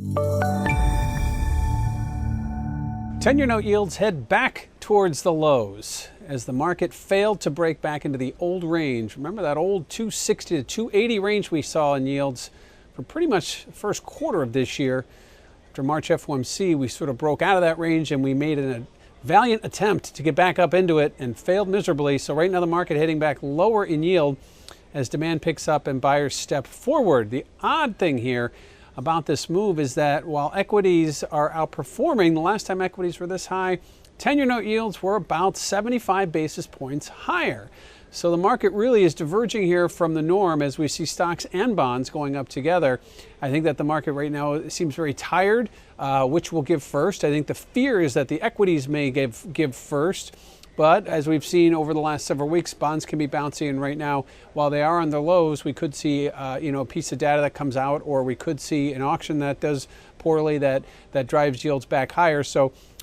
10-year note yields head back towards the lows as the market failed to break back into the old range. Remember that old 260 to 280 range we saw in yields for pretty much the first quarter of this year. After March FOMC, we sort of broke out of that range and we made a valiant attempt to get back up into it and failed miserably. So right now the market heading back lower in yield as demand picks up and buyers step forward. The odd thing here about this move is that while equities are outperforming, the last time equities were this high, 10-year note yields were about 75 basis points higher. So the market really is diverging here from the norm as we see stocks and bonds going up together. I think that the market right now seems very tired, which will give first. I think the fear is that the equities may give first. But as we've seen over the last several weeks, bonds can be bouncy, and right now, while they are on the lows, we could see a piece of data that comes out, or we could see an auction that does poorly that drives yields back higher.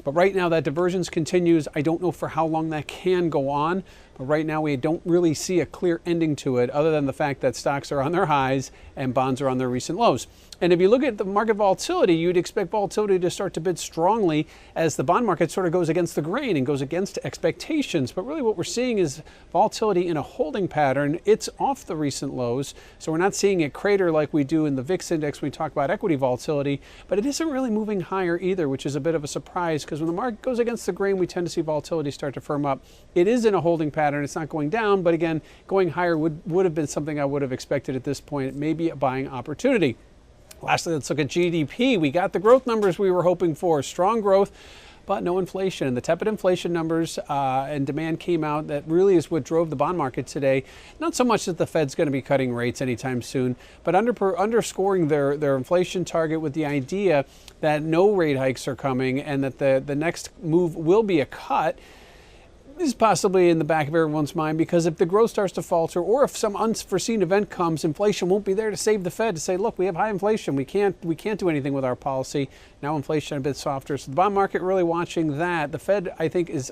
But right now that divergence continues. I don't know for how long that can go on, but right now we don't really see a clear ending to it other than the fact that stocks are on their highs and bonds are on their recent lows. And if you look at the market volatility, you'd expect volatility to start to bid strongly as the bond market sort of goes against the grain and goes against expectations. But really what we're seeing is volatility in a holding pattern. It's off the recent lows, so we're not seeing it crater like we do in the VIX index when we talk about equity volatility, but it isn't really moving higher either, which is a bit of a surprise because when the market goes against the grain, we tend to see volatility start to firm up. It is in a holding pattern. It's not going down, but again, going higher would have been something I would have expected at this point. It may be a buying opportunity. Lastly, let's look at GDP. We got the growth numbers we were hoping for. Strong growth, but no inflation. And the tepid inflation numbers and demand came out. That really is what drove the bond market today. Not so much that the Fed's going to be cutting rates anytime soon, but underscoring their inflation target with the idea that no rate hikes are coming and that the next move will be a cut. This is possibly in the back of everyone's mind because if the growth starts to falter or if some unforeseen event comes, inflation won't be there to save the Fed to say, look, we have high inflation. We can't do anything with our policy. Now inflation a bit softer. So the bond market really watching that. The Fed, I think, is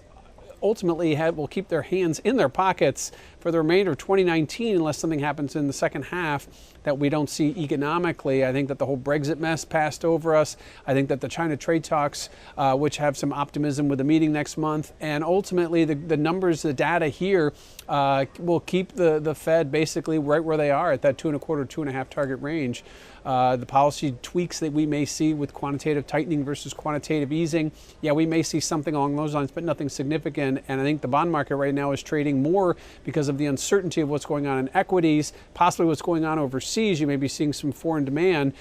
ultimately will keep their hands in their pockets for the remainder of 2019 unless something happens in the second half that we don't see economically. I think that the whole Brexit mess passed over us. I think that the China trade talks, which have some optimism with the meeting next month, and ultimately the numbers, the data here will keep the Fed basically right where they are at that 2.25, 2.5 target range. The policy tweaks that we may see with quantitative tightening versus quantitative easing, yeah, we may see something along those lines, but nothing significant. And I think the bond market right now is trading more because of the uncertainty of what's going on in equities, possibly what's going on overseas. You may be seeing some foreign demand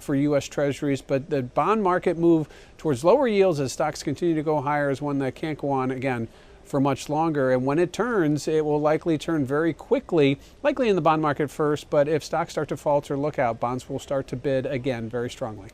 for U.S. Treasuries, but the bond market move towards lower yields as stocks continue to go higher is one that can't go on again for much longer. And when it turns, it will likely turn very quickly, likely in the bond market first, but if stocks start to falter, look out, bonds will start to bid again very strongly.